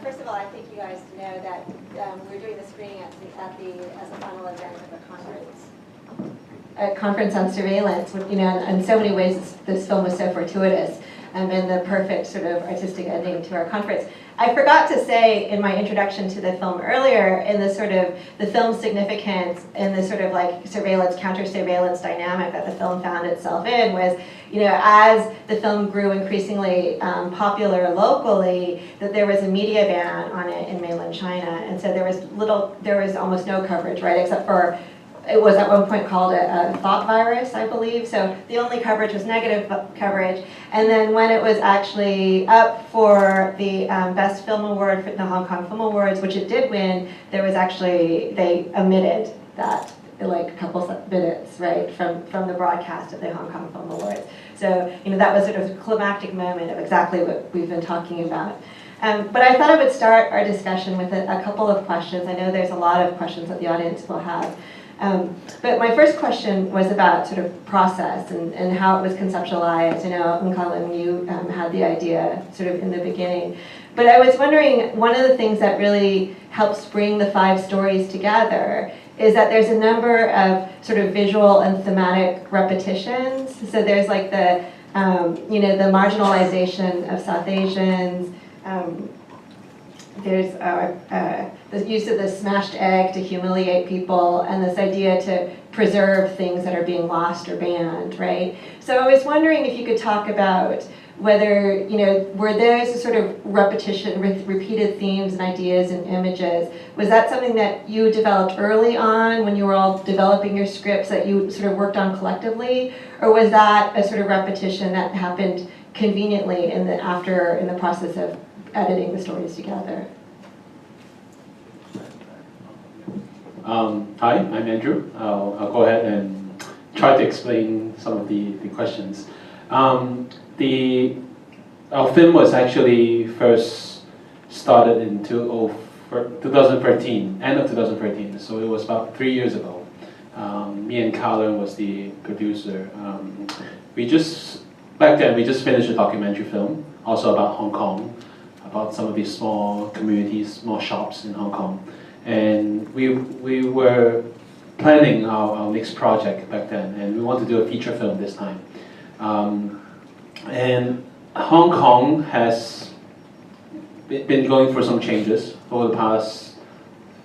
First of all, I think you guys know that we're doing the screening as a final event of a conference on surveillance. You know, in so many ways, this film was so fortuitous and the perfect sort of artistic ending to our conference. I forgot to say in my introduction to the film earlier, in the sort of the film's significance in the sort of like surveillance, counter-surveillance dynamic that the film found itself in was, you know, as the film grew increasingly popular locally, that there was a media ban on it in mainland China, and so there was almost no coverage, right, except for it was at one point called a thought virus, I believe. So the only coverage was negative coverage. And then when it was actually up for the Best Film Award for the Hong Kong Film Awards, which it did win, there was actually, they omitted that like a couple minutes, right, from the broadcast of the Hong Kong Film Awards. So, you know, that was sort of a climactic moment of exactly what we've been talking about. But I thought I would start our discussion with a couple of questions. I know there's a lot of questions that the audience will have. But my first question was about sort of process and how it was conceptualized. I know, Colin, you had the idea sort of in the beginning. But I was wondering, one of the things that really helps bring the 5 stories together is that there's a number of sort of visual and thematic repetitions. So there's like the, you know, the marginalization of South Asians. There's the use of the smashed egg to humiliate people, and this idea to preserve things that are being lost or banned, right? So I was wondering if you could talk about whether, you know, were those sort of repetition, repeated themes and ideas and images, was that something that you developed early on when you were all developing your scripts that you sort of worked on collectively, or was that a sort of repetition that happened conveniently in the process of editing the stories together? Hi, I'm Andrew. I'll go ahead and try to explain some of the questions. Our film was actually first started in 2013, end of 2013, so it was about 3 years ago. Me and Colin was the producer. Back then we just finished a documentary film, also about Hong Kong, about some of these small communities, small shops in Hong Kong. And we were planning our next project back then, and we wanted to do a feature film this time. And Hong Kong has been going through some changes over the past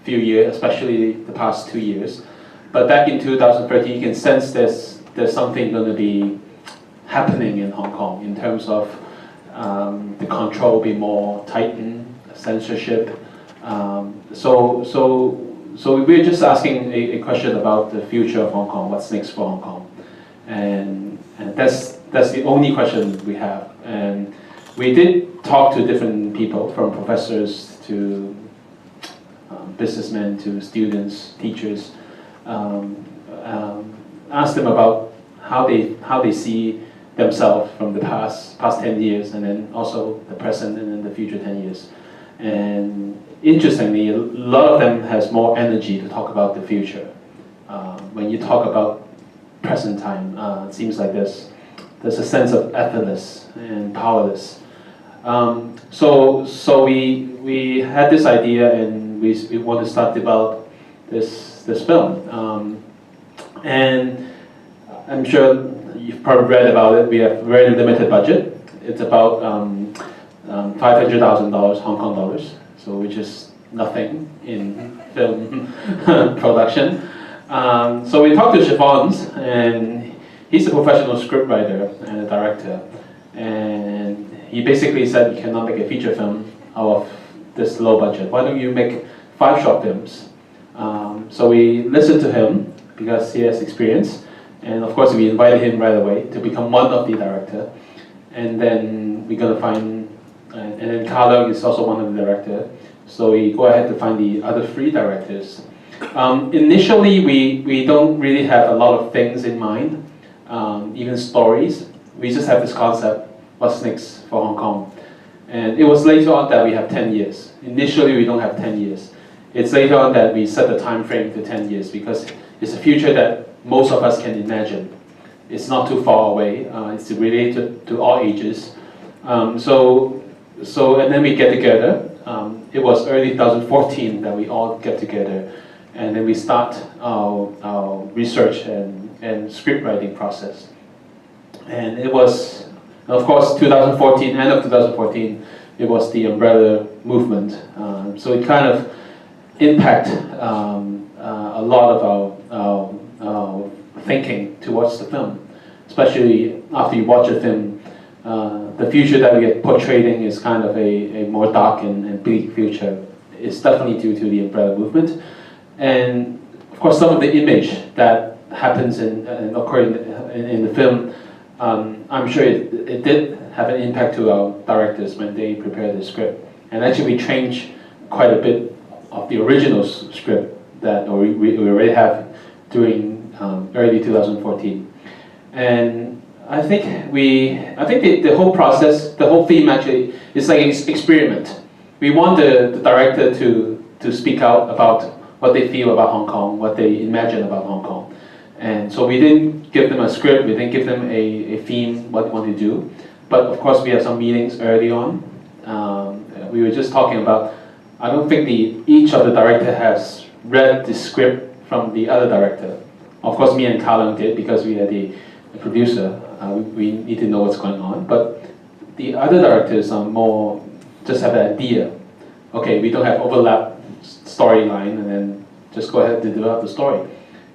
few years, especially the past 2 years. But back in 2013, you can sense there's something going to be happening in Hong Kong in terms of the control be more tightened, censorship. So we're just asking a question about the future of Hong Kong. What's next for Hong Kong? And that's the only question we have. And we did talk to different people, from professors to businessmen to students, teachers. Ask them about how they see themselves from the past 10 years, and then also the present and then the future 10 years. And interestingly, a lot of them has more energy to talk about the future. When you talk about present time, it seems like there's a sense of effortless and powerless. So we had this idea, and we want to start develop this film. And I'm sure you've probably read about it. We have a very limited budget. It's about $500,000 Hong Kong dollars, so which is nothing in film production. So we talked to Chiffons, and he's a professional scriptwriter and a director. And he basically said, you cannot make a feature film out of this low budget. Why don't you make 5 short films? So we listened to him because he has experience. And of course, we invited him right away to become one of the director. And then we're going to find, and then Carlo is also one of the director. So we go ahead to find the other 3 directors. Initially, we don't really have a lot of things in mind, even stories. We just have this concept, what's next for Hong Kong? And it was later on that we have 10 years. Initially, we don't have 10 years. It's later on that we set the time frame to 10 years because it's a future that most of us can imagine. It's not too far away. It's related to all ages. So and then we get together it was early 2014 that we all get together, and then we start our research and script writing process. And it was, of course, 2014, end of 2014, it was the umbrella movement. So it kind of impact a lot of our thinking towards the film, especially after you watch a film. The future that we get portraying is kind of a more dark and bleak future. It's definitely due to the umbrella movement. And of course, some of the image that happens and occur in the film, I'm sure it did have an impact to our directors when they prepared the script. And actually, we changed quite a bit of the original script that we already have during early 2014. And I think the whole process, the whole theme actually is like an experiment. We want the director to speak out about what they feel about Hong Kong, what they imagine about Hong Kong. And so we didn't give them a script, we didn't give them a theme, what they want to do. But of course we had some meetings early on. We were just talking about, I don't think each of the director has read the script from the other director. Of course me and Callum did because we are the producer. We need to know what's going on. But the other directors are more, just have an idea. Okay, we don't have overlap storyline and then just go ahead and develop the story.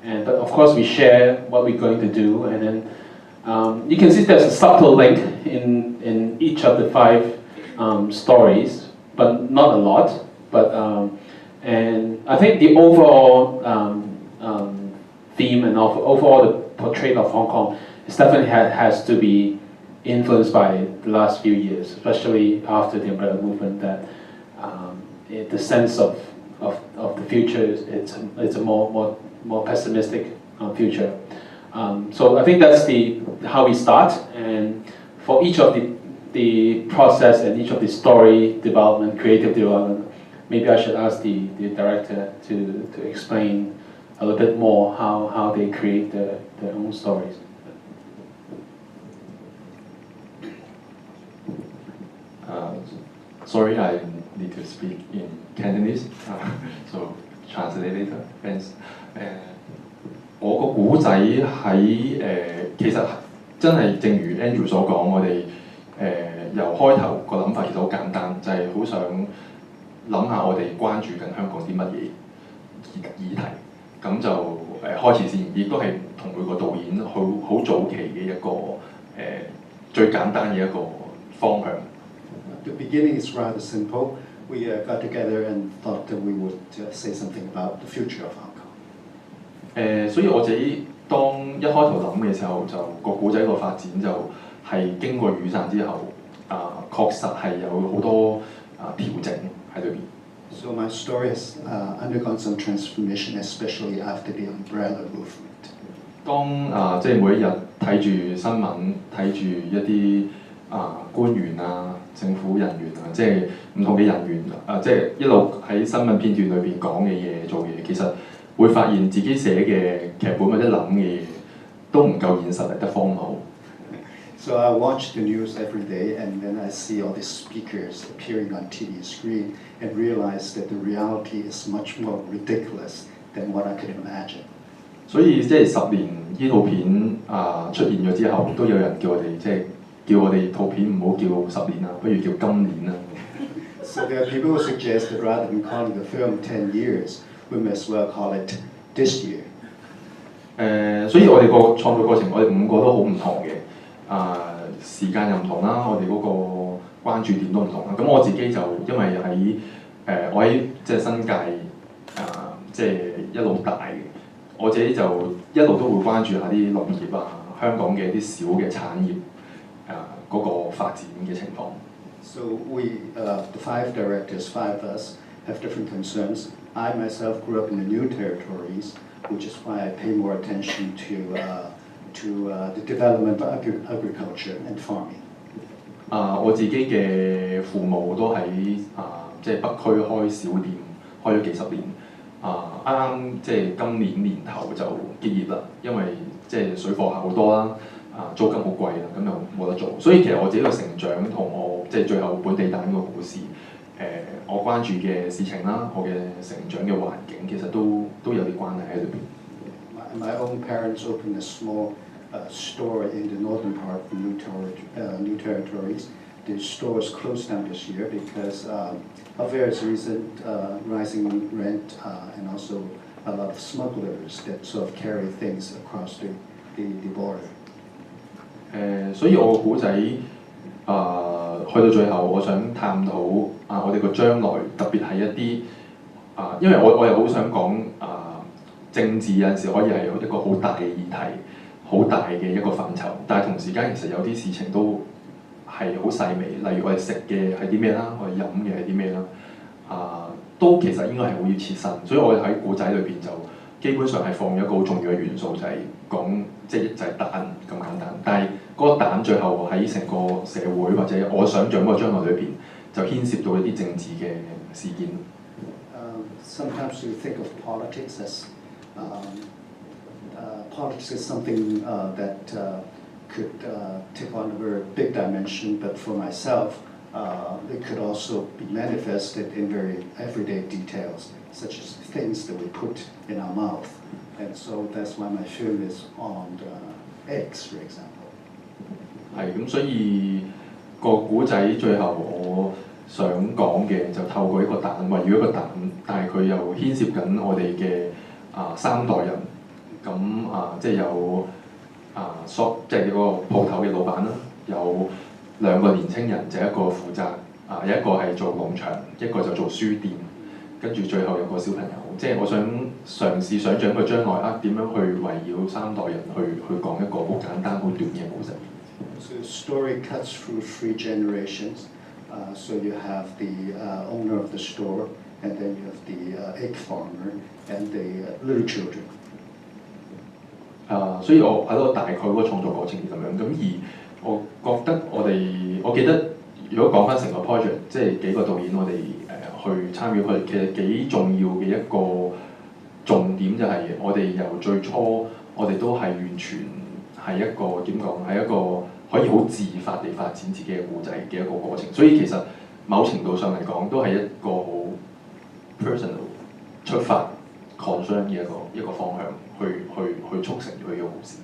But of course we share what we're going to do, and then you can see there's a subtle link in each of the 5 stories, but not a lot. But and I think the overall theme and overall the portrayal of Hong Kong is definitely has to be influenced by the last few years, especially after the umbrella movement. That the sense of the future it's a more pessimistic future. So I think that's how we start, and for each of the process and each of the story development, creative development, maybe I should ask the director to explain a little bit more how they create their own stories. Sorry, I need to speak in Cantonese, so translate later. Thanks. 我個古仔喺其實真係正如 Andrew 所講，我哋由開頭個諗法其實好簡單，就係好想諗下我哋關注緊香港啲乜嘢議題，咁就開始先，亦都係同每個導演好早期嘅一個最簡單嘅一個方向。The beginning is rather simple. We got together and thought that we would say something about the future of Hong Kong. 所以我自己當一開頭諗嘅時候，就個古仔個發展就係經過雨傘之後，確實係有好多調整喺裏邊。So my story has undergone some transformation, especially after the umbrella movement. 當即係每一日睇住新聞，睇住一啲官員政府人員即係唔同嘅人員即係一路喺新聞片段裏邊講嘅嘢、做嘢，其實會發現自己寫嘅劇本或者諗嘅嘢都唔夠現實嚟得荒謬。So I watch the news every day, and then I see all these speakers appearing on TV screen, and realize that the reality is much more ridiculous than what I could imagine. 所以即係10年呢套片出現咗之後，都有人叫我哋叫我哋套片唔好叫10年啦，不如叫今年啦。So there are people who suggest that rather than calling the film 10 years, we may as well call it this year. 所以我哋個創作過程，我哋5個都好唔同嘅，時間又唔同啦，我哋嗰個關注點都唔同啦。咁我自己就因為我喺即係新界即係一路大嘅，我自己就一路都會關注下啲農業香港嘅啲小嘅產業嗰個發展嘅情況。So we, the 5 directors, 5 of us, have different concerns. I myself grew up in the New Territories, which is why I pay more attention to the development of agriculture and farming. 我自己嘅父母都喺即係北區開小店，開咗幾十年。啱啱即係今年年頭就結業啦，因為即係水貨客好多啦，租金好貴啦，咁又冇得做。所以其實我自己嘅成長同我即係最後本地蛋個故事，我關注嘅事情啦，我嘅成長嘅環境其實都有啲關係喺裏邊。My own parents opened a small store in the northern part of New Territories. The store was closed down this year because of various reasons, rising rent and also a lot of smugglers that sort of carry things across the border. 所以我個古仔去到最後，我想探討我哋個將來，特別係一啲因為我又好想講政治有陣時可以係一個好大嘅議題，好大嘅一個範疇，但係同時間其實有啲事情都係好細微，例如我哋食嘅係啲咩啦，我哋飲嘅係啲咩啦，都其實應該係好要切身，所以我哋喺古仔裏邊就基本上係放咗一個好重要嘅元素，就係講就係蛋咁簡單。但係嗰個蛋最後喺成個社會或者我想像嗰個將來裏邊，就牽涉到一啲政治嘅事件。Sometimes you think of politics as politics is something that could take on a very big dimension, but for myself, it could also be manifested in very everyday details, such as things that we put in our mouth. And so that's why my film is on eggs, for example. 係咁，所以個古仔最後我想講嘅就透過一個蛋，圍繞一個蛋，但係佢又牽涉緊我哋嘅三代人，咁即係有即係嗰個鋪頭嘅老闆啦，有兩個年青人，就一個負責有一個係做農場，一個就做書店，跟住最後有個小朋友，即係我想嘗試想像個將來點樣去圍繞三代人去講一個好簡單好短嘅故仔。So the story cuts through 3 generations. So you have the owner of the store, and then you have the egg farmer, and the little children. 所以我喺度大概嗰個創作過程係咁樣，咁而我覺得我記得如果講翻成個 project， 即係幾個導演我哋去參與佢，其實幾重要嘅一個重點就係我哋由最初我哋都係完全係一個點講，係一個可以好自發地發展自己嘅故仔嘅一個過程，所以其實某程度上嚟講都係一個好 personal 出發 concern 嘅一個方向去促成佢嘅故事。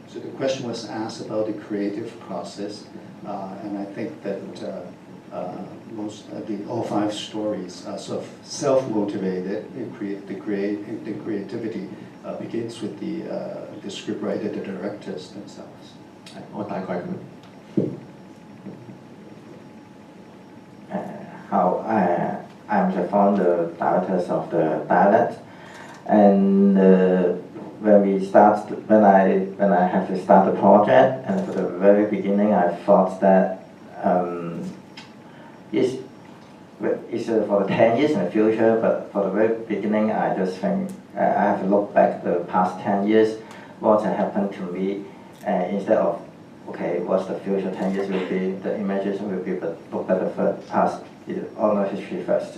So the question was asked about the creative process, and I think that all 5 stories are sort of self-motivated. The creativity begins with the scriptwriter, the directors themselves. 我大概咁。How I'm Chiffon, the directors of the dialect, and when I have to start the project, and for the very beginning, I thought that it's for the 10 years in the future, but for the very beginning, I just think I have to look back the past 10 years, what happened to me, instead of okay, what's the future 10 years will be, the imagination will be, but look at the past, honor history first.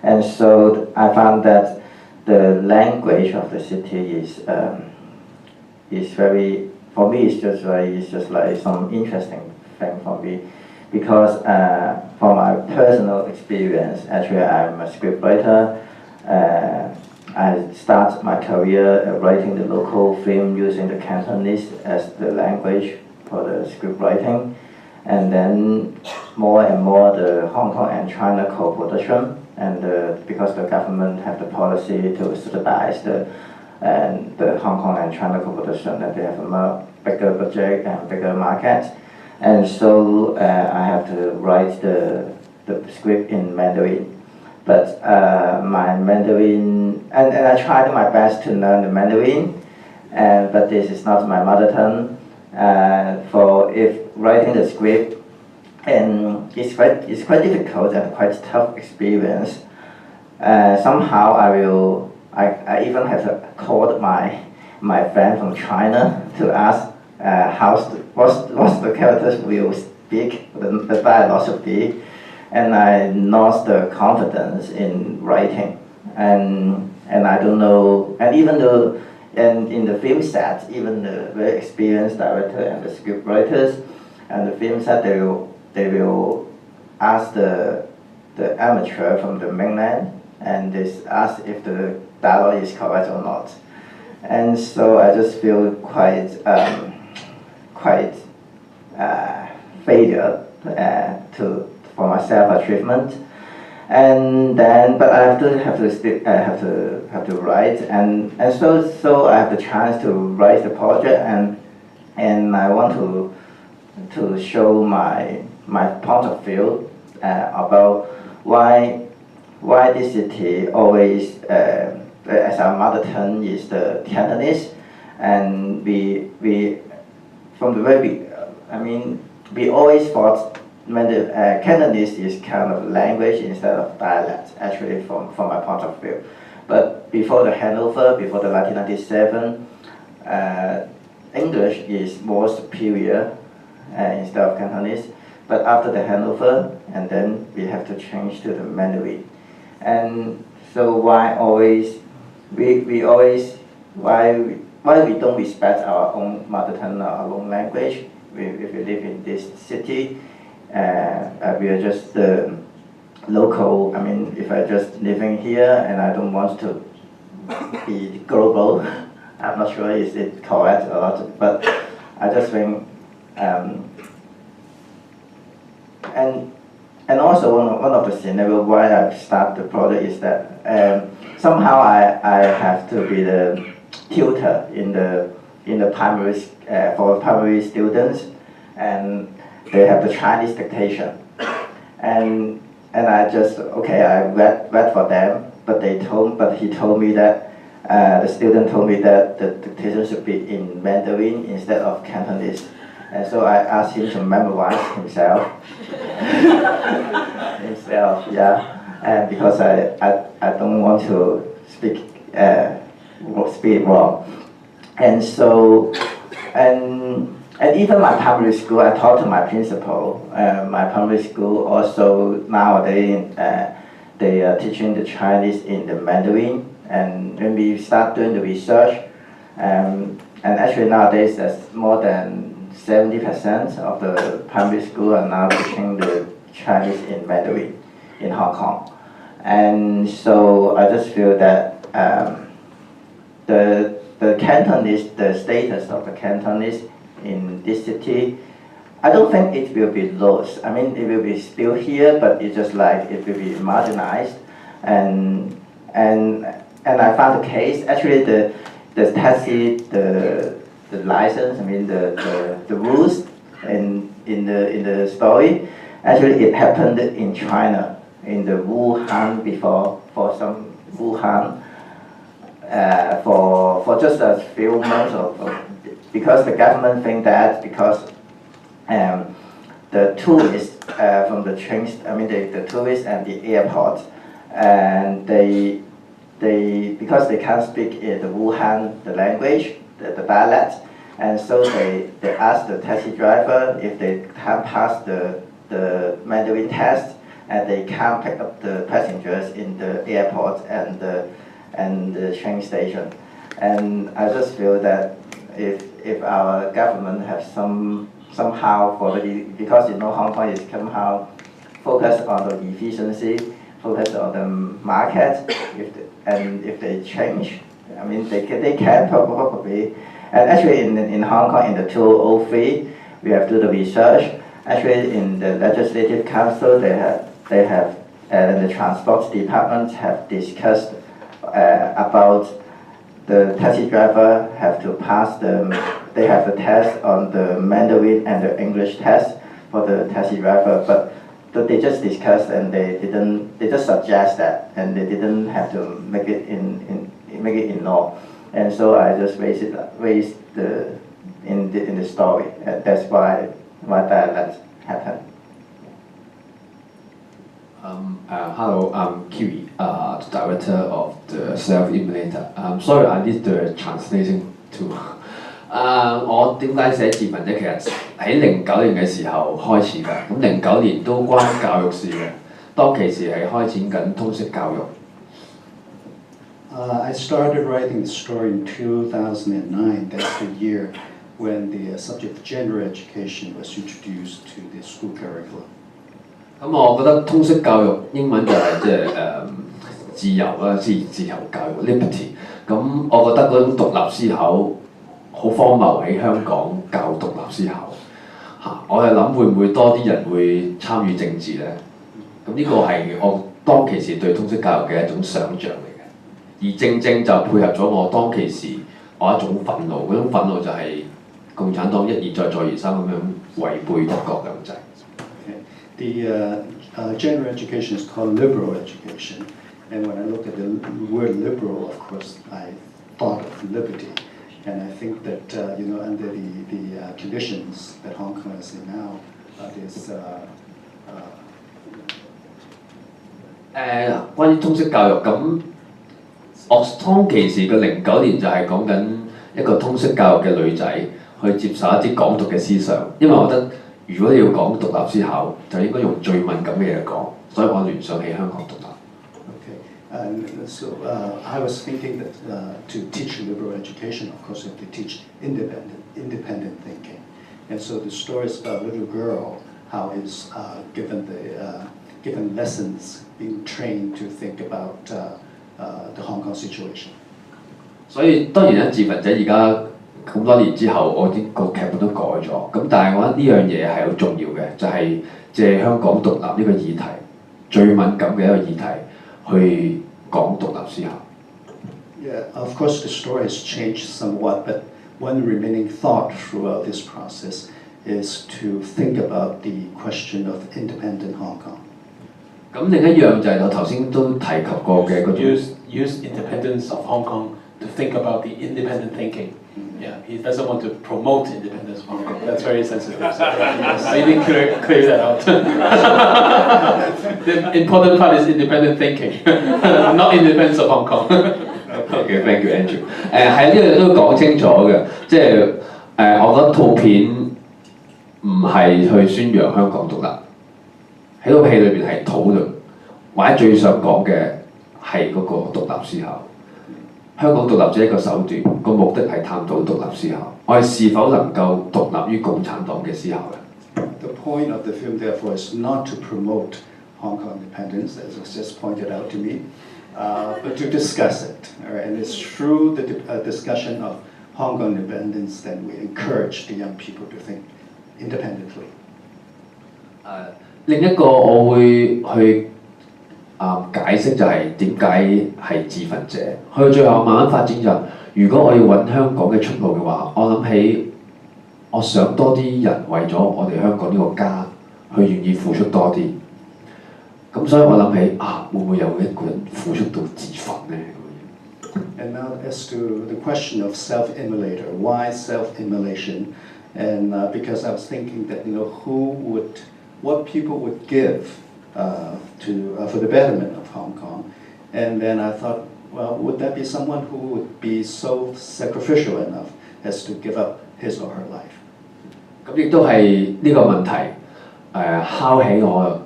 And so I found that the language of the city is very, for me, it's just like some interesting thing for me, because from my personal experience, actually I'm a scriptwriter. I start my career writing the local film using the Cantonese as the language for the script writing, and then more and more the Hong Kong and China co-production, and because the government have the policy to subsidize the Hong Kong and China co-production, that they have a bigger budget and bigger market, and so I have to write the script in Mandarin. But my Mandarin, and I tried my best to learn the Mandarin, but this is not my mother tongue. For if writing the script, and it's quite difficult and quite tough experience. Somehow I even have to call my friend from China to ask what's the characters will speak, the dialogue should be, and I lost the confidence in writing, and I don't know, and even though. And in the film set, even the very experienced director and the script writers, and the film set, they will ask the the amateur from the mainland, and they ask if the dialogue is correct or not. And so I just feel quite failure for my self-achievement. And then, but I have to write, and so I have the chance to write the project, and I want to show my point of view about why this city always, as our mother tongue is the Cantonese, and we from the very we always thought when the Cantonese is kind of language instead of dialect, actually from my point of view. But before the handover, before the 1997, English is more superior instead of Cantonese. But after the handover, and then we have to change to the Mandarin. And so why we don't respect our own mother tongue, our own language? If we live in this city, we are just local. I mean, if I just living here and I don't want to be global, I'm not sure is it correct or not, but I just think, and also one of the scenarios why I start the project is that somehow I have to be the tutor in the primary for primary students, and they have the Chinese dictation, and I just I read for them, but he told me that the student told me that the dictation should be in Mandarin instead of Cantonese, and so I asked him to memorize himself, and because I don't want to speak it wrong. And so, and even my primary school, I talked to my principal. My primary school also nowadays they are teaching the Chinese in the Mandarin. And when we start doing the research, and actually nowadays there's more than 70% of the primary school are now teaching the Chinese in Mandarin in Hong Kong. And so I just feel that the Cantonese, the status of the Cantonese in this city, I don't think it will be lost. I mean, it will be still here, but it's just like it will be marginalized. And I found a case. Actually, the taxi, the license. I mean, the rules in the story. Actually, it happened in China, in the Wuhan before, for some Wuhan. For just a few months, because the government think that because the tourists from the trains, the tourists and the airport, and because they can't speak the Wuhan the language, the dialect, and so they ask the taxi driver if they can pass the Mandarin test, and they can't pick up the passengers in the airport and the train station. And I just feel that if our government has somehow because Hong Kong is somehow focused on the efficiency, focused on the market, if they change, they can probably. And actually in Hong Kong in the 2003 we have to do the research. Actually in the Legislative Council they have the Transport Department have discussed about the taxi driver have to pass they have the test on the Mandarin and the English test for the taxi driver, but they just discussed and they just suggest that, and they didn't have to make it in law. And so I just raised in the story. That's why that happened. Hello, I'm Kiwi, the director of the Self-Emulator. Sorry, I need the translation too. 我點解寫自文呢？其實喺09年嘅時候開始㗎，咁09年都關教育事嘅。當其時係開展緊通識教育。I started writing the story in 2009. That's the year when the subject of gender education was introduced to the school curriculum. 咁我覺得通識教育英文就係自由啦，自由教育 liberty。咁我覺得嗰種獨立思考好荒謬喺香港教獨立思考嚇，我係諗會唔會多啲人會參與政治呢？咁呢個係我當其時對通識教育嘅一種想像嚟嘅，而正正就配合咗我當其時我一種憤怒，嗰種憤怒就係共產黨一而再再而三咁樣違背一國兩制。The general education is called liberal education, and when I look at the word liberal, of course, I thought of liberty, and I think that under the conditions that Hong Kong is in now, there's 關於通識教育咁，我當其時嘅09年就係講緊一個通識教育嘅女仔去接受一啲港獨嘅思想，因為我覺得如果你要講獨立思考，就應該用最敏感嘅嘢講，所以我聯想起香港獨立。Okay, and so I was thinking that to teach liberal education, of course, you have to teach independent thinking, and so the story is about a little girl how is given lessons, being trained to think about the Hong Kong situation. 所以當然咧，自焚者而家咁多年之後，我啲個劇本都改咗。咁但係我覺得呢樣嘢係好重要嘅，就係借香港獨立呢個議題最敏感嘅一個議題去講獨立思考。Yeah, of course the story has changed somewhat, but one remaining thought throughout this process is to think about the question of independent Hong Kong. 咁另一樣就係我頭先都提及過嘅嗰種 use independence of Hong Kong to think about the independent thinking. Yeah, he doesn't want to promote independence of Hong Kong. That's very sensitive. I didn't clear that out. The important part is independent thinking, not independence of Hong Kong. Okay, thank you, Andrew. 喺呢度都講清楚嘅，即係我覺得套片唔係去宣揚香港獨立，喺套戲裏邊係討論，或者最想講嘅係嗰個獨立思考。香港獨立只係一個手段，個目的係探討獨立思考。我哋是否能夠獨立於共產黨嘅思考呢？ The point of the film, therefore, is not to promote Hong Kong independence, as was just pointed out to me, but to discuss it. All right? And it's through the discussion of Hong Kong independence that we encourage the young people to think independently. 另一個我會去解釋就係點解係自焚者，去到最後慢慢發展就如果我要揾香港嘅出路嘅話，我諗起我想多啲人為咗我哋香港呢個家，去願意付出多啲。咁所以我諗起會唔會有一個人付出到自焚呢？ And now as to the question of self-immolator, why self-immolation? And because I was thinking that what people would give for the betterment of Hong Kong, and then I thought, well, would that be someone who would be so sacrificial enough as to give up his or her life? 咁亦都係呢個問題敲起我，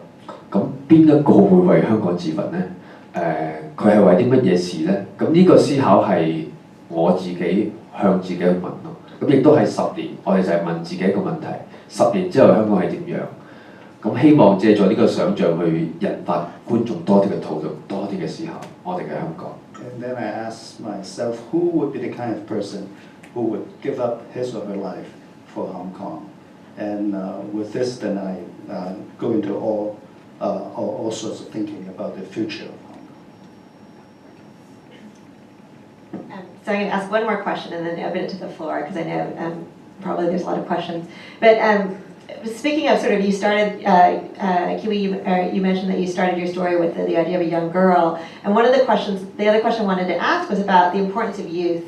咁邊一個會為香港自焚呢？佢係為啲乜嘢事呢？咁呢個思考係我自己向自己去問咯。咁亦都係10年，我哋就係問自己一個問題：10年之後香港係點樣？咁希望借助呢個想像去引發觀眾多啲嘅討論，多啲嘅思考，我哋嘅香港。And then I asked myself, who would be the kind of person who would give up his or her life for Hong Kong? And with this, then I go into all sorts of thinking about the future of Hong Kong. So I'm going to ask one more question and then open it to the floor because I know probably there's a lot of questions. But speaking of sort of, you started, Kiwi, you mentioned that you started your story with the idea of a young girl. And one of the questions, the other question I wanted to ask was about the importance of youth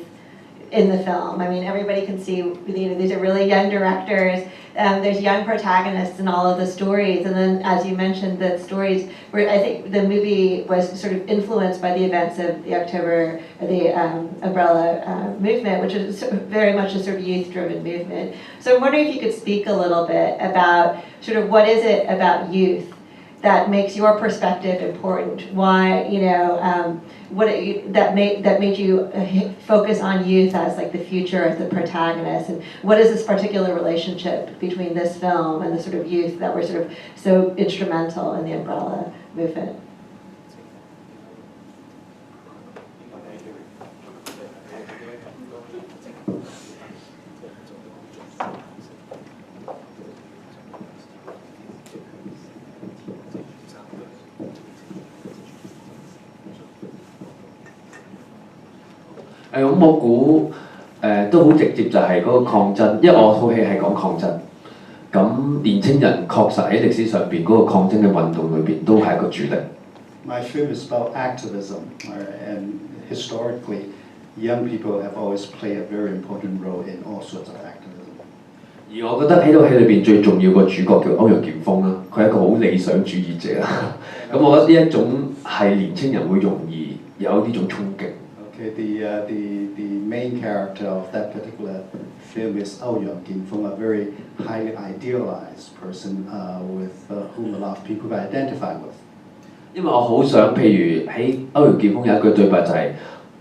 in the film. I mean, everybody can see, these are really young directors. There's young protagonists in all of the stories. And then, as you mentioned, the stories where I think the movie was sort of influenced by the events of the Umbrella movement, which is very much a sort of youth-driven movement. So I'm wondering if you could speak a little bit about sort of what is it about youth that makes your perspective important? Why, you know, that made you focus on youth as like the future, as the protagonist, and what is this particular relationship between this film and the sort of youth that were sort of so instrumental in the Umbrella movement?咁我估都好直接就係嗰個抗爭，因為我套戲係講抗爭。咁年青人確實喺歷史上邊嗰個抗爭嘅運動裏邊都係一個主力。My film is about activism, and historically, young people have always played a very important role in all sorts of activism. 而我覺得喺套戲裏邊最重要個主角叫歐陽劍鋒啦，佢係一個好理想主義者啦。咁我覺得呢一種係年青人會容易有呢種衝勁。Okay, the main character of that particular film is Ao Yang Kim-fung, a very highly idealized person with whom a lot of people identify with. 因為我好想，譬如喺歐陽劍鋒有一句對白就係、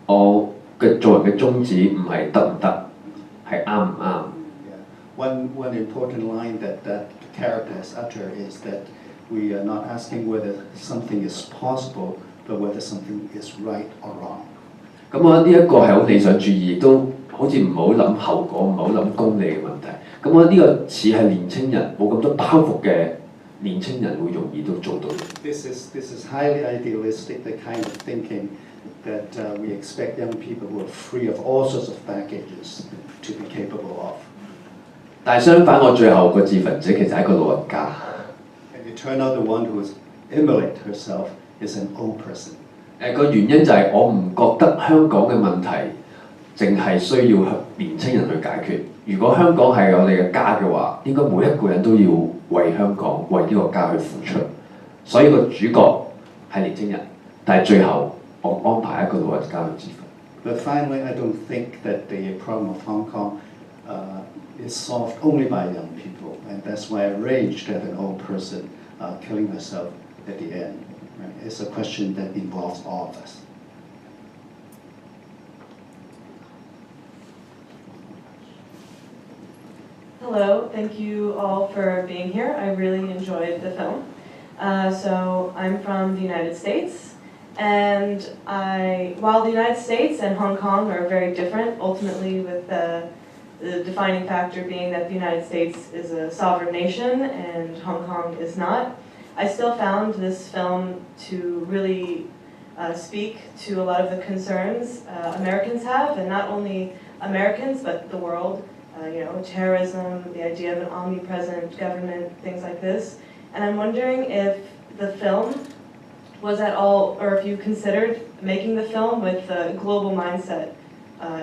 我嘅做人嘅宗旨唔係得唔得，係啱唔啱。One important line that character has uttered is that we are not asking whether something is possible, but whether something is right or wrong. 咁我覺得呢一個係好理想主義，亦都好似唔好諗後果，唔好諗公理嘅問題。咁我覺得呢個似係年青人冇咁多包袱嘅年青人會容易都做到。This is highly idealistic, the kind of thinking that we expect young people who are free of all sorts of baggages to be capable of. 但係相反，我最後個自焚者其實係一個老人家。And you turn out the one who has immolated herself is an old person. 個原因就係我唔覺得香港嘅問題淨係需要年青人去解決。如果香港係我哋嘅家嘅話，應該每一個人都要為香港、為呢個家去付出。所以個主角係年青人，但係最後我安排一個老人家去自焚。But finally, I don't think that the problem of Hong Kong is solved only by young people, and that's why I arranged that an old person killing herself at the end. Right? It's a question that involves all of us. Hello, thank you all for being here. I really enjoyed the film. So I'm from the United States, and while the United States and Hong Kong are very different, ultimately with the defining factor being that the United States is a sovereign nation and Hong Kong is not, I still found this film to really speak to a lot of the concerns Americans have, and not only Americans but the world. You know, terrorism, the idea of an omnipresent government, things like this. And I'm wondering if the film was at all, or if you considered making the film with a global mindset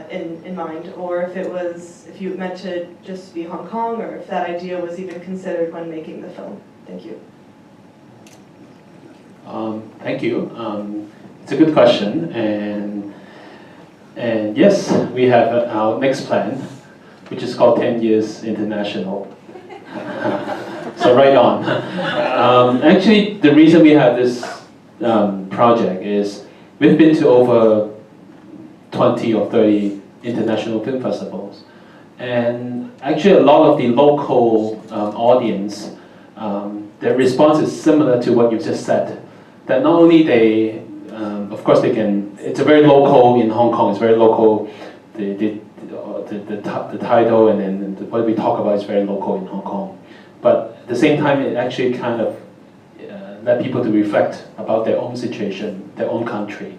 in mind, or if you meant to just be Hong Kong, or if that idea was even considered when making the film. Thank you. Thank you. It's a good question, and yes, we have our next plan, which is called 10 Years International. So right on. Actually, the reason we have this project is we've been to over 20 or 30 international film festivals. And actually a lot of the local audience, their response is similar to what you just said. That not only they, of course they can, it's a very local in Hong Kong, it's very local. The title and then what we talk about is very local in Hong Kong. But at the same time, it actually kind of led people to reflect about their own situation, their own country.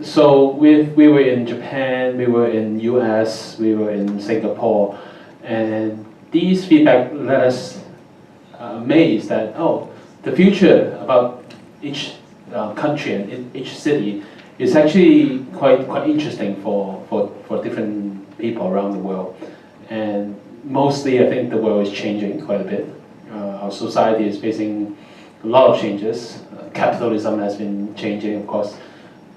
So we were in Japan, we were in US, we were in Singapore, and these feedback led us amazed that, oh, the future about each country and each city is actually quite interesting for different people around the world. And mostly I think the world is changing quite a bit. Our society is facing a lot of changes. Capitalism has been changing, of course.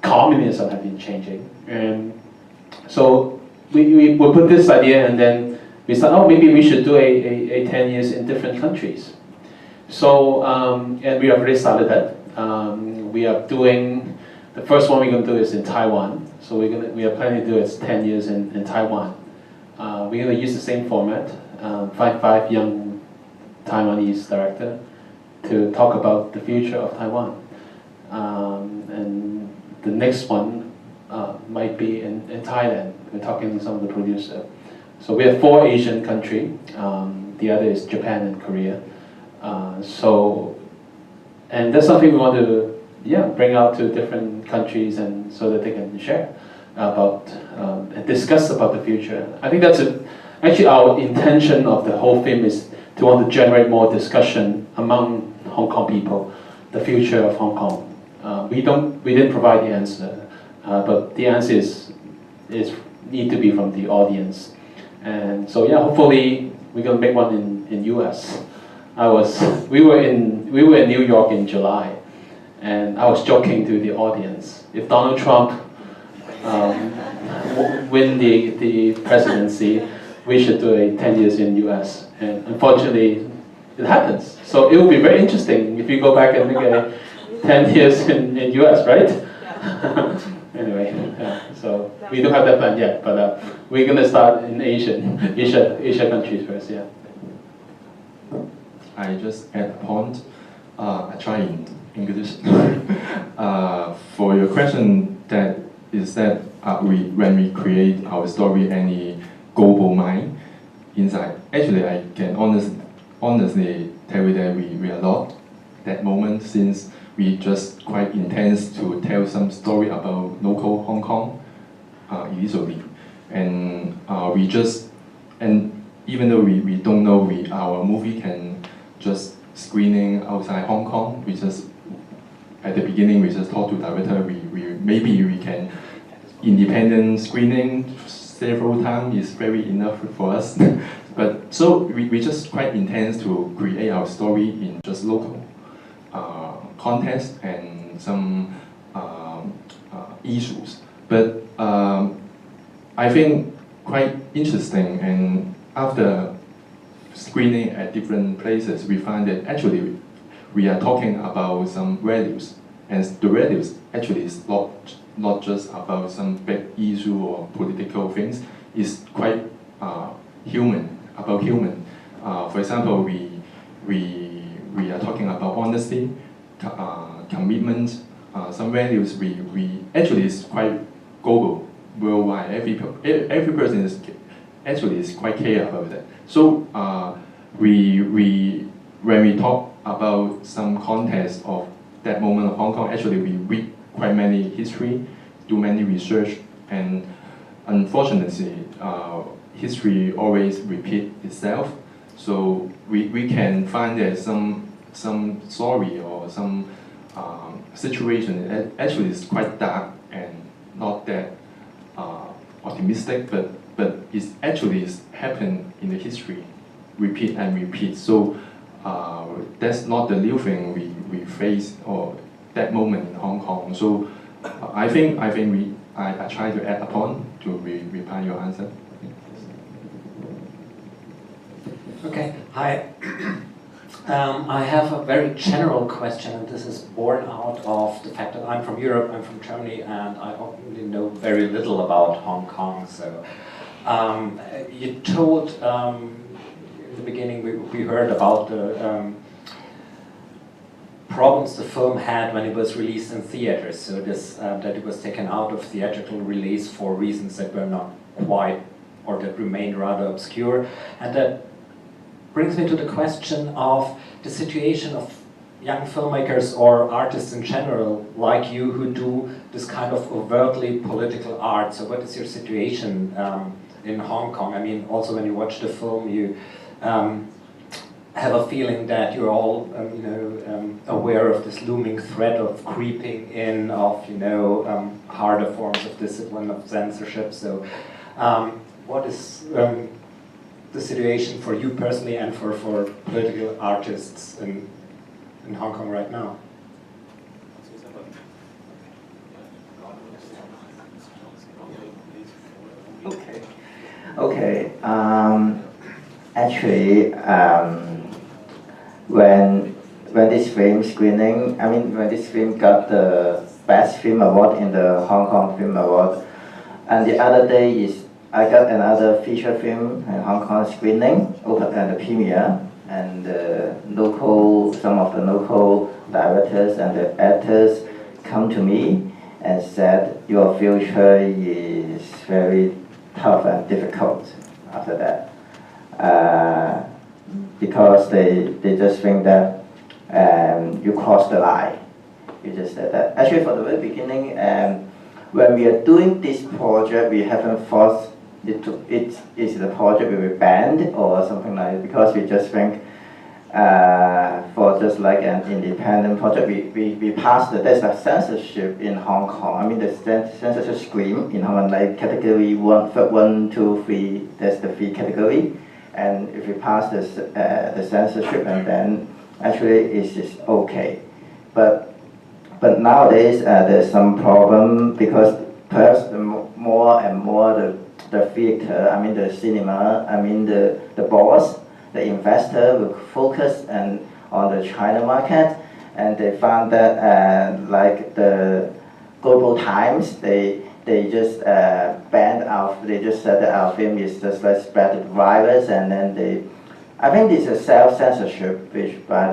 Communism has been changing. And so we put this idea and then we thought, oh, maybe we should do a 10 years in different countries. So, and we have already started that. We are doing, the first one we're going to do is in Taiwan. So we are planning to do it 10 years in Taiwan. We're going to use the same format, five young Taiwanese directors to talk about the future of Taiwan. And the next one might be in Thailand. We're talking to some of the producers. So we have 4 Asian countries. The other is Japan and Korea. And that's something we want to bring out to different countries and so that they can share about and discuss about the future. I think that's actually our intention of the whole film is to want to generate more discussion among Hong Kong people, the future of Hong Kong. We didn't provide the answer, but the answer is need to be from the audience. And so hopefully we're gonna make one in US. We were in New York in July, and I was joking to the audience, if Donald Trump win the presidency, we should do a 10 years in US. And unfortunately, it happens. So it will be very interesting if you go back and make a 10 years in US, right? Yeah. Anyway, so we don't have that plan yet, but we're gonna start in Asia countries first, yeah. I just add a point. I try in English. For your question, when we create our story, any global mind inside? Actually, I can honestly tell you that we are not that moment, since we just quite intense to tell some story about local Hong Kong initially, and even though we don't know our movie can just screening outside Hong Kong, we just at the beginning we just talked to director, maybe we can independent screening several times is very enough for us. But so we just quite intense to create our story in just local context and some issues. But I think quite interesting, and after screening at different places, we find that actually we are talking about some values, and the values actually is not just about some big issue or political things. It's quite human, about human. For example, we are talking about honesty, commitment, some values we actually is quite global, worldwide. Every person is quite care about that. So when we talk about some context of that moment of Hong Kong, actually we read quite many history, do many research, and unfortunately, history always repeat itself. So we can find that some story or some situation actually is quite dark and not that optimistic, but it actually is happened in the history, repeat and repeat. So that's not the new thing we face or that moment in Hong Kong. So I think I try to add upon to reply your answer. Okay, hi. I have a very general question, and this is born out of the fact that I'm from Europe, I'm from Germany, and I only know very little about Hong Kong. So you told in the beginning we heard about the problems the film had when it was released in theaters. So this that it was taken out of theatrical release for reasons that were not quite, or that remained rather obscure, and that brings me to the question of the situation of young filmmakers or artists in general, like you, who do this kind of overtly political art. So what is your situation in Hong Kong? I mean, also when you watch the film, you have a feeling that you're all aware of this looming threat of creeping in of harder forms of discipline, of censorship. So what is the situation for you personally and for political artists in Hong Kong right now? Okay. Actually, when when this film screening, I mean when this film got the Best Film Award in the Hong Kong Film Award, and the other day is I got another feature film in Hong Kong screening, open and the premiere, and some of the local directors and the actors come to me and said, your future is very tough and difficult after that. Because they just think that you crossed the line. You just said that. Actually, from the very beginning, when we are doing this project, we haven't thought it is the project will be banned or something like that, because we just think for just like an independent project, we passed there's a censorship in Hong Kong. I mean, the censorship screen in Hong Kong, like category 1, 2, 3, there's the 3 category. And if we pass this, the censorship, and then actually it's okay. But nowadays there's some problem, because perhaps more and more the theater, I mean the cinema, I mean the boss, the investor will focus on the China market, and they found that like the Global Times, they just banned they just said that our film is just like spread the virus, and then I think this is self-censorship, which by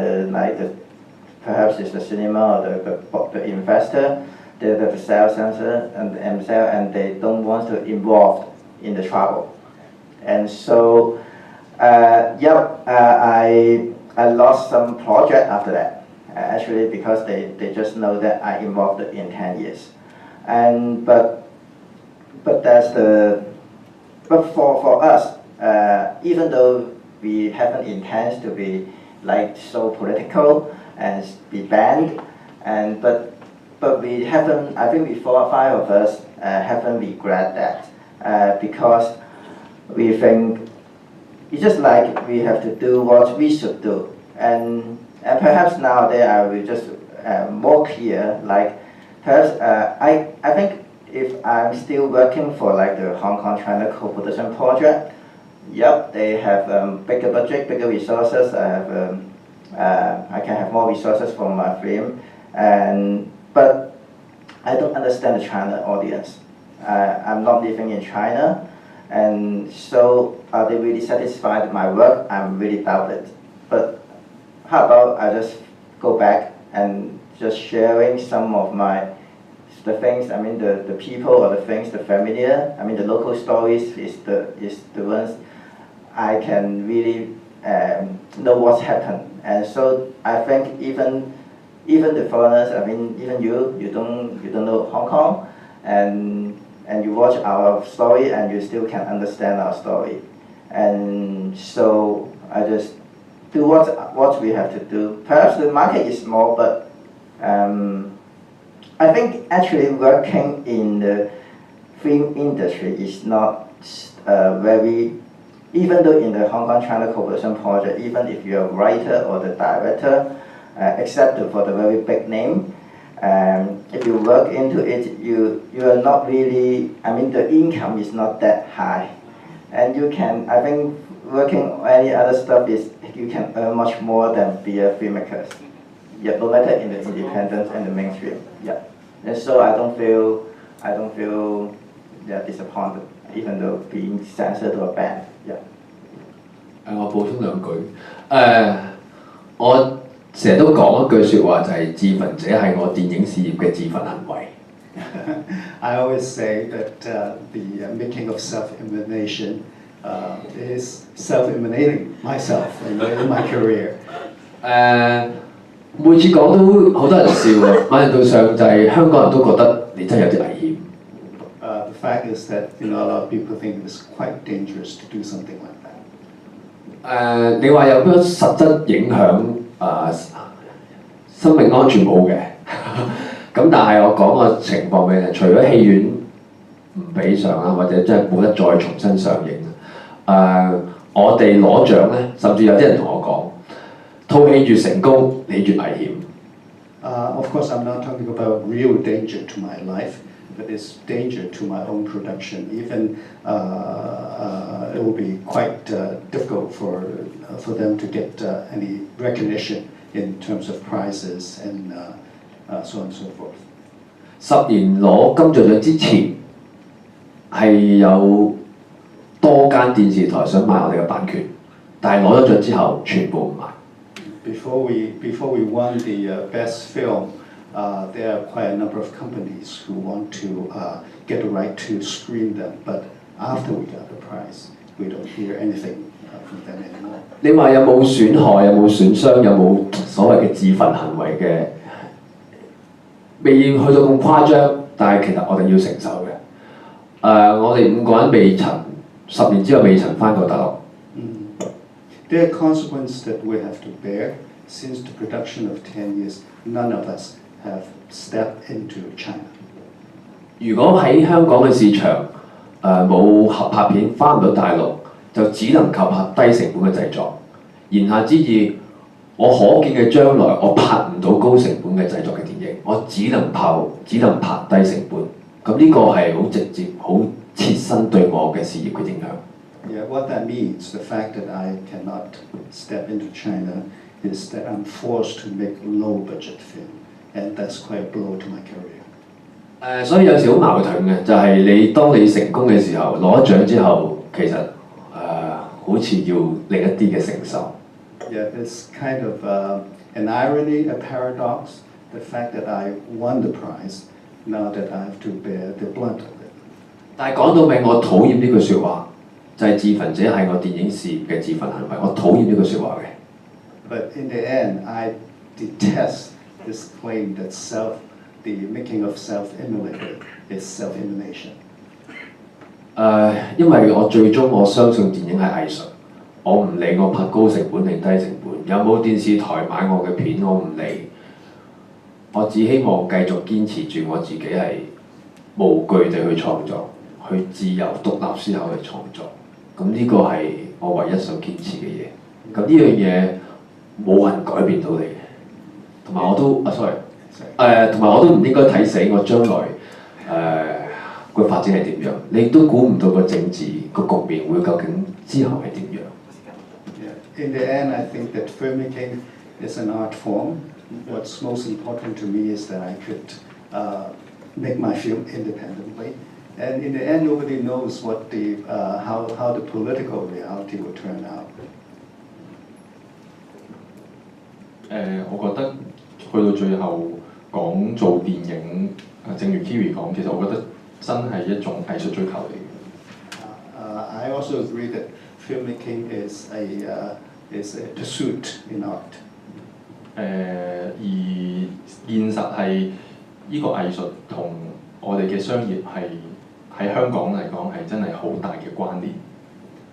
perhaps it's the cinema or the investor, the self-censor and themselves, and they don't want to involve in the trouble. And so, I lost some project after that, actually, because they just know that I involved in 10 years. But for us, even though we haven't intended to be like so political and be banned, but we haven't. I think we 4 or 5 of us haven't regret that, because we think it's just like we have to do what we should do, and perhaps nowadays I will just more clear. Like perhaps I think if I'm still working for like the Hong Kong China co-production project, yep, they have bigger budget, bigger resources. I can have more resources for my film, but I don't understand the China audience. I'm not living in China, and so are they really satisfied with my work? I'm really doubted. But how about I just go back and just sharing some of the things, I mean the people or the things, the familiar, I mean the local stories is the ones I can really know what's happened. And so I think even the foreigners, I mean even you don't know Hong Kong, and you watch our story and you still can understand our story. And so I just do what we have to do. Perhaps the market is small, but I think actually working in the film industry is not very, even though in the Hong Kong China Co-production project, even if you're a writer or the director, except for the very big name, if you work into it, you are not really, I mean the income is not that high. And you can, I think working any other stuff is, you can earn much more than be a filmmaker. Yeah, no matter in the independent and the mainstream. Yeah, and so I don't feel disappointed, even though being censored or banned. Yeah. 我補充兩句。我成日都講一句説話，就係自焚者係我電影事業嘅自焚行為。I always say that the making of self-incrimination is self-incriminating myself in my career. 每次講都好多人笑喎，某程度上就係香港人都覺得你真係有啲危險。The fact is that a lot of people think it's quite dangerous to do something like that. 你話有咩實質影響生命安全冇嘅，咁但係我講個情況俾你，除咗戲院唔俾上啦，或者真係冇得再重新上映，我哋攞獎咧，甚至有啲人同我講。套戲越成功，你越危險。Of course, I'm not talking about real danger to my life, but it's danger to my own production. Even it will be quite difficult for them to get any recognition in terms of prizes and so on and so forth. 10年攞金像獎之前，係有多間電視台想買我哋嘅版權，但係攞咗獎之後，全部唔買。Before we won the best film, there are quite a number of companies who want to get the right to screen them. But after we got the prize, we don't hear anything from them anymore. 你話有冇損害？有冇損傷？有冇所謂嘅自焚行為嘅？未去到咁誇張，但係其實我哋要承受嘅。我哋5個人未曾10年之後未曾翻過大陸。There are consequences that we have to bear. Since the production of 10 years, none of us have stepped into China. 如果喺香港嘅市場冇合拍片翻唔到大陸，就只能靠拍低成本嘅製作。言下之意，我可見嘅將來我拍唔到高成本嘅製作嘅電影，我只能拍低成本。咁呢個係好直接、好切身對我嘅事業嘅影響。Yeah, what that means, the fact that I cannot step into China, is that I'm forced to make low-budget film, and that's quite a blow to my career. 所以有時好矛盾嘅，就係當你成功嘅時候，攞獎之後，其實好似要另一啲嘅承受。Yeah, it's kind of an irony, a paradox, the fact that I won the prize, now that I have to bear the brunt of it. 但係講到尾，我討厭呢句説話，就係自焚者係我電影事業嘅自焚行為，我討厭呢句説話嘅。But in the end, I detest this claim that the making of self-immolated is self-immolation. 因為我最終我相信電影係藝術，我唔理我拍高成本定低成本，有冇電視台買我嘅片我唔理，我只希望繼續堅持住我自己係無懼地去創作，去自由獨立思考去創作。咁呢個係我唯一想堅持嘅嘢。咁呢樣嘢冇人改變到你嘅，同埋我都同埋我都唔應該睇死我將來個發展係點樣，你都估唔到個政治個局面會究竟之後係點樣。Yeah. In the end, I think that filmmaking is an art form. What's most important to me is that I could make my film independently. And in the end, nobody knows what how the political reality will turn out. 我覺得去到最後講做電影，正如 Kiri 講，其實我覺得真係一種藝術追求嚟嘅。I also agree that filmmaking is a pursuit in art. 而現實係呢個藝術同我哋嘅商業係喺香港嚟講係真係好大嘅關聯。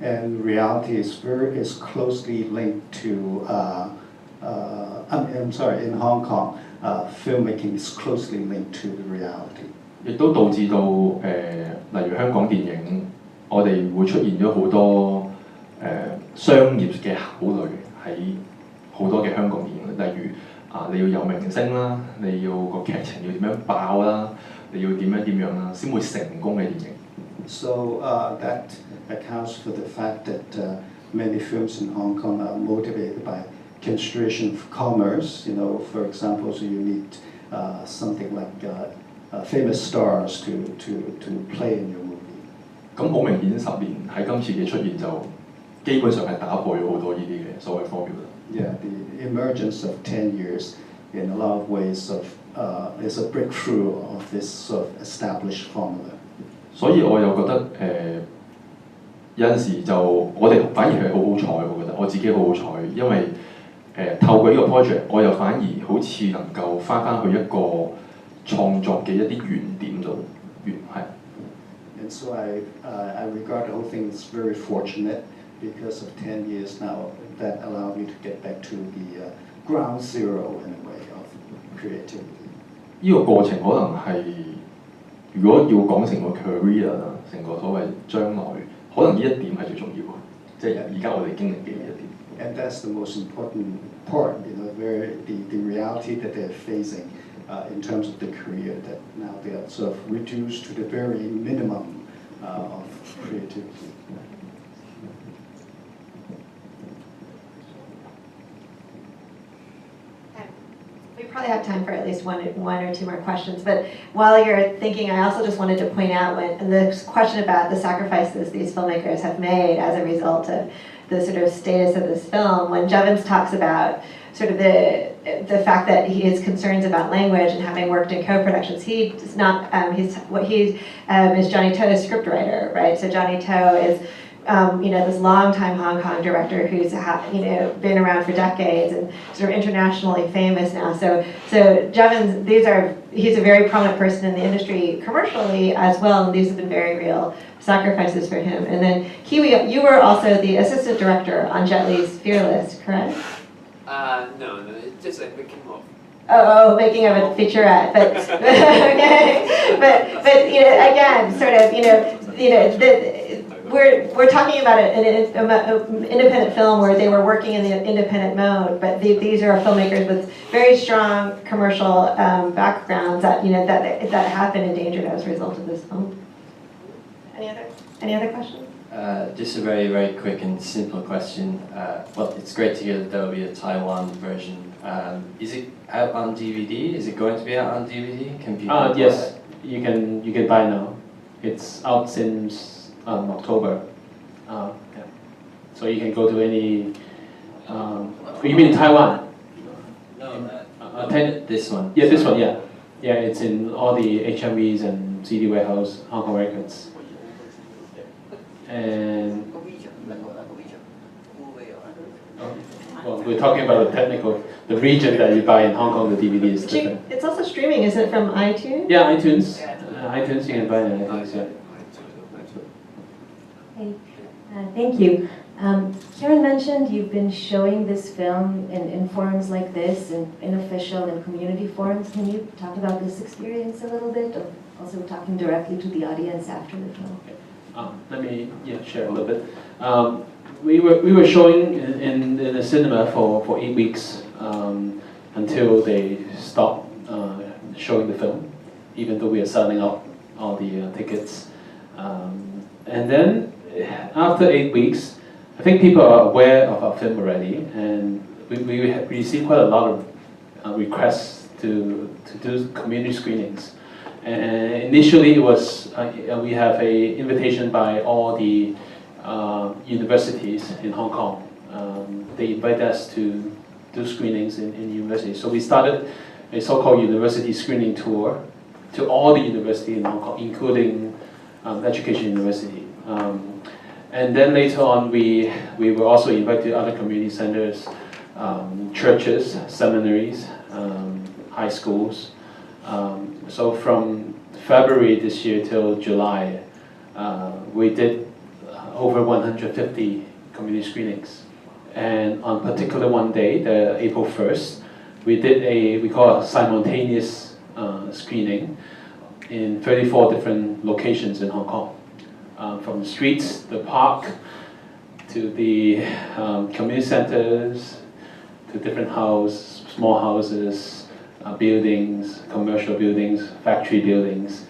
And reality is closely linked to. I'm sorry, in Hong Kong, filmmaking is closely linked to the reality. 亦都導致到例如香港電影，我哋會出現咗好多商業嘅考慮喺好多嘅香港電影，例如你要有明星啦，你要個劇情要點樣爆啦，你要點樣啦，先會成功嘅電影。So that accounts for the fact that many films in Hong Kong are motivated by consideration of commerce. You know, for example, so you need something like famous stars to play in your movie. 咁好明顯，10年喺今次嘅出現就基本上係打破咗好多呢啲嘅所謂 formula。Yeah, the emergence of 10 years in a lot of ways is a breakthrough of this sort of established formula. 所以我又覺得有陣時就我哋反而係好好彩，我覺得我自己好好彩，因為透過呢個 project，我又反而好似能夠翻去一個創作嘅一啲原點度，係。And so I regard the whole thing as very fortunate because of 10 years now that allowed me to get back to the ground zero in a way of creativity. 呢個過程可能係如果要講成個 career 啦，成個所謂將來，可能呢一點係最重要，即係而家我哋經歷嘅呢一點。And that's the most important part, you know, the reality that they're facing in terms of the career, that now they are sort of reduced to the very minimum of creativity. probably have time for at least one or two more questions. But while you're thinking, I also just wanted to point out when the question about the sacrifices these filmmakers have made as a result of the sort of status of this film. When Jevons talks about sort of the fact that he has concerns about language and having worked in co-productions, he does not. Is Johnny To's scriptwriter, right? So Johnny To is. This longtime Hong Kong director who's been around for decades and sort of internationally famous now. So Jevons, he's a very prominent person in the industry commercially as well, and these have been very real sacrifices for him. And then Kiwi, you were also the assistant director on Jet Li's Fearless, correct? No, it's just like making of. Oh, making of a featurette, but okay, but again, sort of we're talking about an independent film where they were working in the independent mode, but these are filmmakers with very strong commercial backgrounds that that happen endangered as a result of this film. Any other questions? Just a very, very quick and simple question. Well, it's great to hear that there will be a Taiwan version. Is it out on DVD? Is it going to be out on DVD? Can people? Yes, you can buy now. It's out since October. Yeah. So you can go to any. You mean Taiwan? No, this one. Yeah, this one. Yeah, yeah. It's in all the HMVs and CD warehouse, Hong Kong Records. And well, we're talking about the region that you buy in Hong Kong. The DVD is different. It's also streaming, isn't it, from iTunes? Yeah, iTunes. iTunes you can buy it. iTunes, yeah. Hey, thank you. Karen mentioned you've been showing this film in forums like this, in official and community forums. Can you talk about this experience a little bit, or also talking directly to the audience after the film? Let me share a little bit. We were showing in the cinema for 8 weeks until they stopped showing the film, even though we are selling out all the tickets. And then after 8 weeks, I think people are aware of our film already, and we have received quite a lot of requests to do community screenings. And initially, it was we have an invitation by all the universities in Hong Kong. They invite us to do screenings in universities. So we started a so-called university screening tour to all the universities in Hong Kong, including Education University. And then later on, we were also invited to other community centers, churches, seminaries, high schools. So from February this year till July, we did over 150 community screenings. And on particular one day, the April 1st, we did we call it simultaneous screening in 34 different locations in Hong Kong. From the streets, the park, to the community centers, to different small houses, buildings, commercial buildings, factory buildings.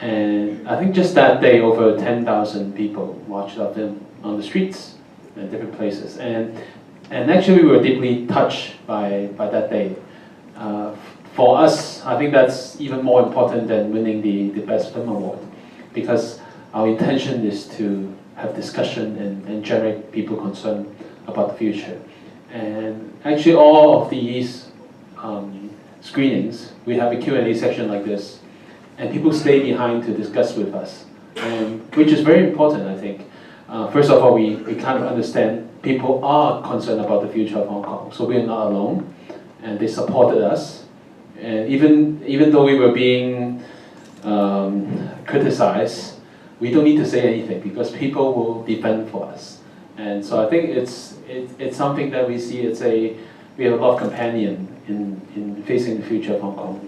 And I think just that day, over 10,000 people watched our film on the streets in different places. And actually, we were deeply touched by that day. For us, I think that's even more important than winning the Best Film Award, because our intention is to have discussion and generate people concerned about the future. And actually, all of these screenings, we have a Q&A section like this, and people stay behind to discuss with us, which is very important, I think. First of all, we kind of understand people are concerned about the future of Hong Kong, so we're not alone, and they supported us. And even though we were being criticized, we don't need to say anything because people will defend for us. And so I think it's something that we see. We have a lot of companion in facing the future of Hong Kong.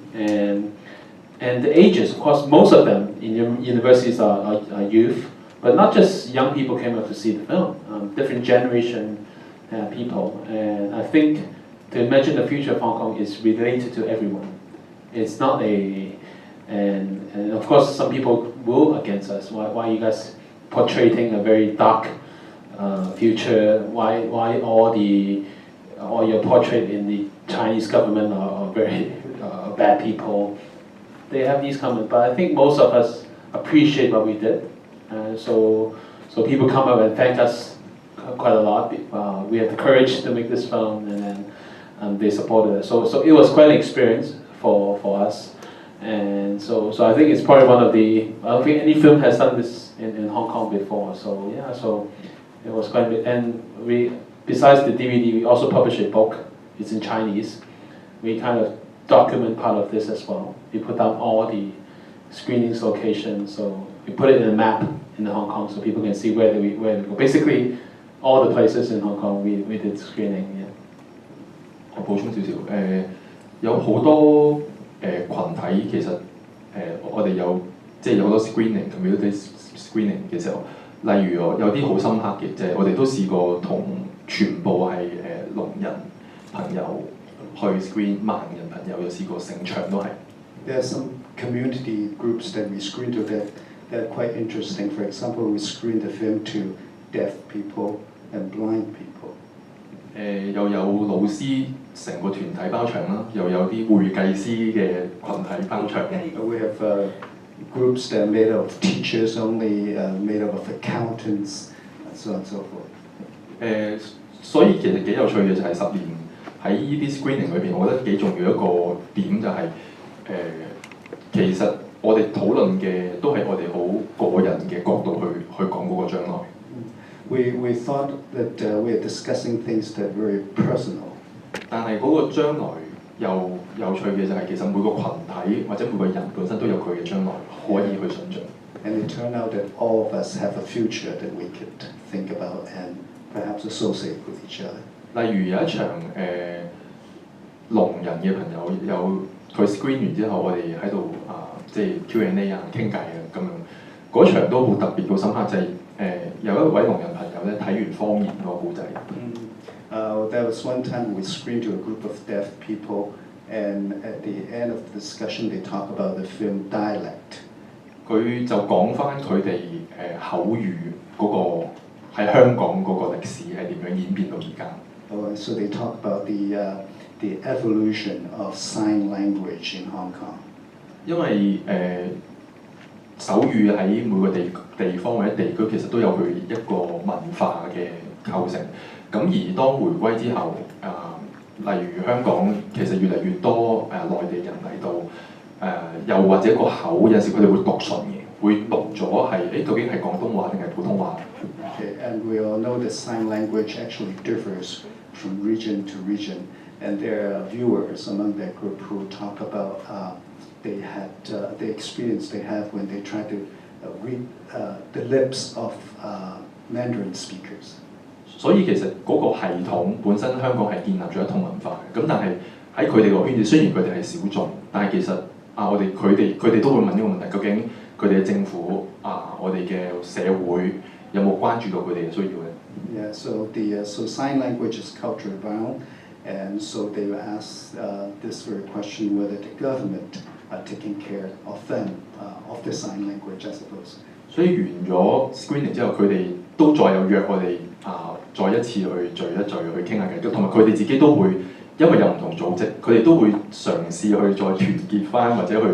And the ages, of course, most of them in universities are youth, but not just young people came up to see the film. Different generation people, and I think to imagine the future of Hong Kong is related to everyone. It's not and of course some people will against us. Why you guys portraying a very dark future? Why all your portrait in the Chinese government are very bad people. They have these comments, but I think most of us appreciate what we did. So people come up and thank us quite a lot. We had the courage to make this film, and then they supported us. So it was quite an experience for us. And so I think it's probably one of the, I don't think any film has done this in Hong Kong before. So yeah, so it was quite, and besides the DVD, we also published a book. It's in Chinese. We kind of document part of this as well. We put down all the screenings locations, so we put it in a map in Hong Kong so people can see where we go. Basically, all the places in Hong Kong we did screening. Yeah. 我補充少少，有好多群體其實我哋有即係有好多 screening、community screening 嘅時候，例如有啲好深刻嘅，就係我哋都試過同全部係聾人朋友去 screen，盲人朋友有試過成場都係。There are some community groups that we screen to that are quite interesting. For example, we screened the film to deaf people and blind people. 又有老師成個團體包場啦，又有啲會計師嘅群體包場。We have groups that are made up of teachers only, made up of accountants, and so on and so forth. 所以其實幾有趣嘅就係10年喺呢啲 screening 裏邊，我覺得幾重要一個點就係其實我哋討論嘅都係我哋好個人嘅角度去講嗰個將來。We thought that we are discussing things that are very personal. 但係嗰個將來又有趣嘅就係其實每個群體或者每個人本身都有佢嘅將來可以去想像。And it turned out that all of us have a future that we could think about and perhaps associate with each other. 例如有一場聾人嘅朋友有佢 screen 完之後，我哋喺度即係 Q&A 啊傾偈啊咁樣，嗰場都好特別好深刻，就係有一位聾人朋友咧睇完方言個故仔。There was one time we screened to a group of deaf people, and at the end of the discussion, they talk about the film Dialect. 佢就講翻佢哋口語嗰個喺香港嗰個歷史係點樣演變到而家。So they talk about the evolution of sign language in Hong Kong. 因為手語喺每個地方或者地區其實都有佢一個文化嘅構成。咁而當回歸之後，例如香港其實越嚟越多內地人嚟到，又或者個口有時佢哋會讀順嘅，會讀咗係究竟係廣東話定係普通話。Okay, and we all know that sign language actually differs from region to region, and there are viewers among that group who talk about the experience they have when they try to read the lips of Mandarin speakers. 所以其實嗰個系統本身香港係建立咗一套文化嘅，咁但係喺佢哋個圈子，雖然佢哋係小眾，但係其實佢哋都會問呢個問題，究竟佢哋嘅政府我哋嘅社會有冇關注到佢哋嘅需要咧 Yeah, so sign language is culturally bound, and so they will ask this very question whether the government are taking care of them, of the sign language, I suppose. 所以完咗 screening 之後，佢哋都再有約我哋再一次去聚一聚去傾下偈，同埋佢哋自己都會因為有唔同組織，佢哋都會嘗試去再團結翻，或者去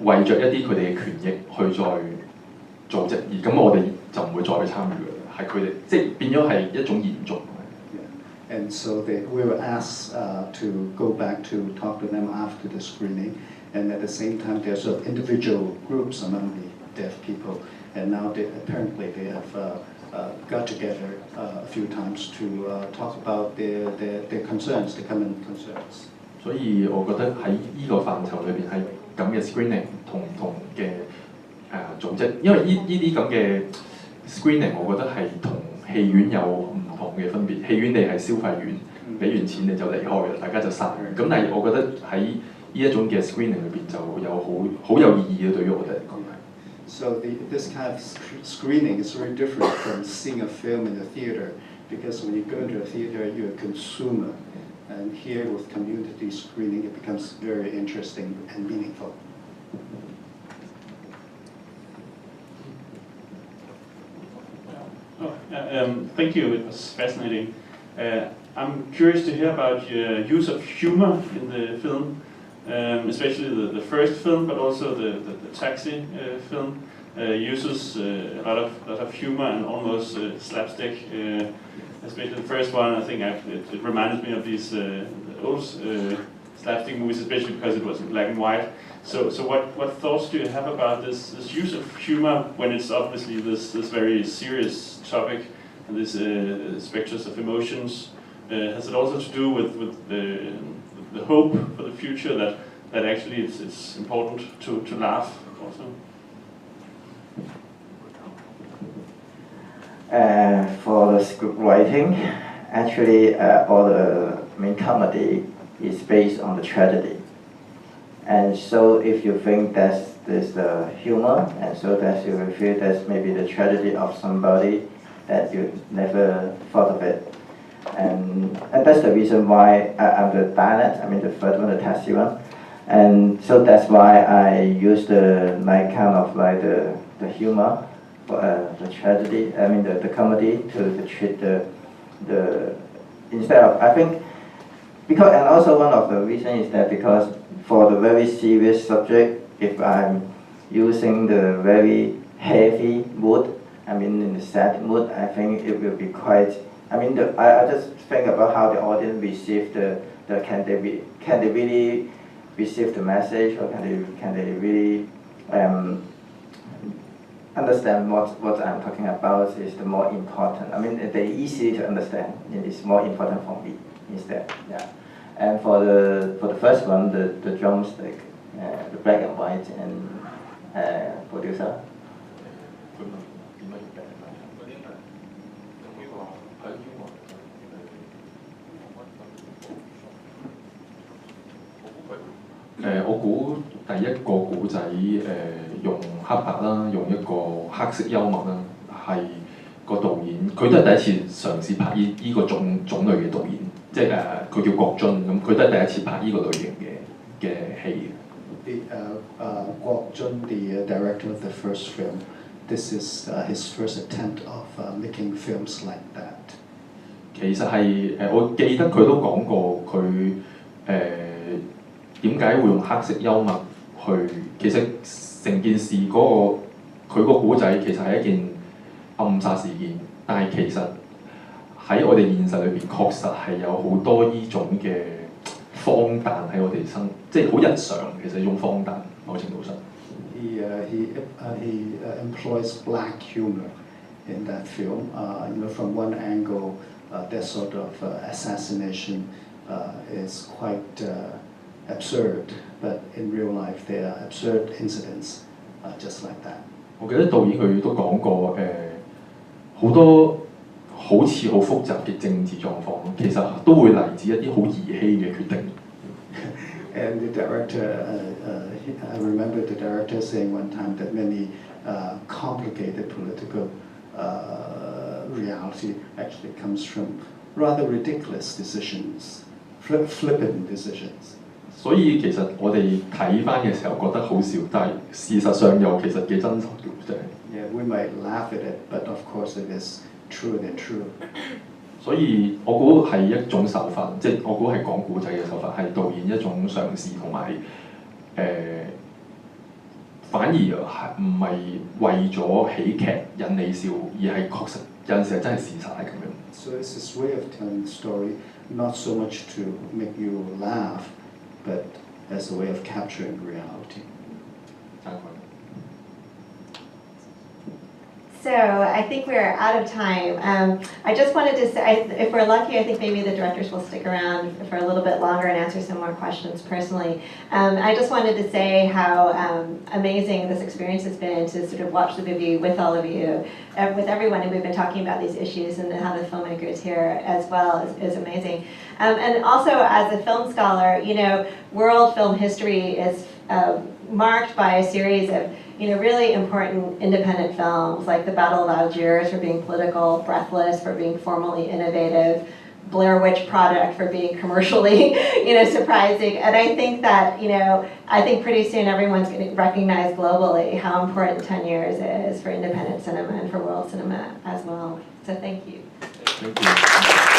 為着一啲佢哋嘅權益去再組織，而咁我哋就唔會再去參與嘅，係佢哋即係變咗係一種延續。And so we were asked to go back to talk to them after the screening, and at the same time there's sort of individual groups among the deaf people, and now apparently they have got together a few times to talk about their concerns, their common concerns. 所以我覺得喺呢個範疇裏邊係咁嘅 screening 同唔同嘅組織，因為呢啲咁嘅 screening 我覺得係同戲院有唔同嘅分別。戲院你係消費員，俾完錢你就離開啦，大家就散。咁但係我覺得喺呢一種嘅 screening 裏邊就有好有意義嘅，對於我哋嚟講係。So this kind of screening is very different from seeing a film in the theater, because when you go into a theater, you're a consumer. And here with community screening, it becomes very interesting and meaningful. Thank you, it was fascinating. I'm curious to hear about your use of humor in the film, especially the first film, but also the Taxi film uses a lot of humor and almost slapstick. Especially the first one, I think it reminded me of these old slapstick movies, especially because it was in black and white. So what thoughts do you have about this use of humor when it's obviously this very serious topic and this specters of emotions? Has it also to do with the hope for the future that actually it's important to laugh also? For the script writing, actually all the main comedy is based on the tragedy. And so if you think there's the humor, and so that you will feel that's maybe the tragedy of somebody that you never thought of it. And that's the reason why I'm the Dialect, I mean the third one, the Taxi one. And so that's why I use the kind of like the humor, the tragedy, I mean the comedy to treat the instead of, I think, because, and also one of the reasons is that because for the very serious subject, if I'm using the very heavy mood, I mean in the sad mood, I think it will be quite, I mean I just think about how the audience receive can they really receive the message, or can they really understand what I'm talking about is the more important. I mean, they're easy to understand. It is more important for me instead. Yeah. And for the first one, the drumstick, the black and white, and producer.我估第一個古仔用黑白啦，用一個黑色幽默啦，係個導演佢都係第一次嘗試拍呢個種類嘅導演，即係佢叫郭津，咁佢都係第一次拍呢個類型嘅戲。Kwok Jun, the director of the first film, this is his first attempt of making films like that. 其實係我記得佢都講過佢點解會用黑色幽默去？其實成件事嗰佢個古仔其實係一件暗殺事件，但係其實喺我哋現實裏邊確實係有好多呢種嘅荒誕喺我哋即係好日常，其實呢種荒誕某程度上。He employs black humor in that film. From one angle, that sort of assassination is quite absurd, but in real life there are absurd incidents just like that. 我記得導演佢都講過好多好似好複雜嘅政治狀況，其實都會嚟自一啲好兒戲嘅決定。And the director, I remember the director saying one time that many complicated political reality actually comes from rather ridiculous decisions, flippant decisions. 所以其實我哋睇翻嘅時候覺得好笑，但係事實上又其實幾真實嘅，真係。Yeah, we might laugh at it, but of course it is truer than true. 所以我估係一種手法，即係我估係講古仔嘅手法，係導演一種嘗試同埋反而係唔係為咗喜劇引你笑，而係確實有陣時係真係事實係咁樣。So it's this way of telling the story, not so much to make you laugh, but as a way of capturing reality. So I think we're out of time. I just wanted to say, if we're lucky, I think maybe the directors will stick around for a little bit longer and answer some more questions personally. I just wanted to say how amazing this experience has been to sort of watch the movie with all of you, with everyone, and we've been talking about these issues and how the filmmakers here as well is amazing. And also as a film scholar, world film history is marked by a series of really important independent films like The Battle of Algiers for being political, Breathless for being formally innovative, Blair Witch Project for being commercially, surprising. And I think that, I think pretty soon everyone's going to recognize globally how important 10 years is for independent cinema and for world cinema as well. So thank you. Thank you.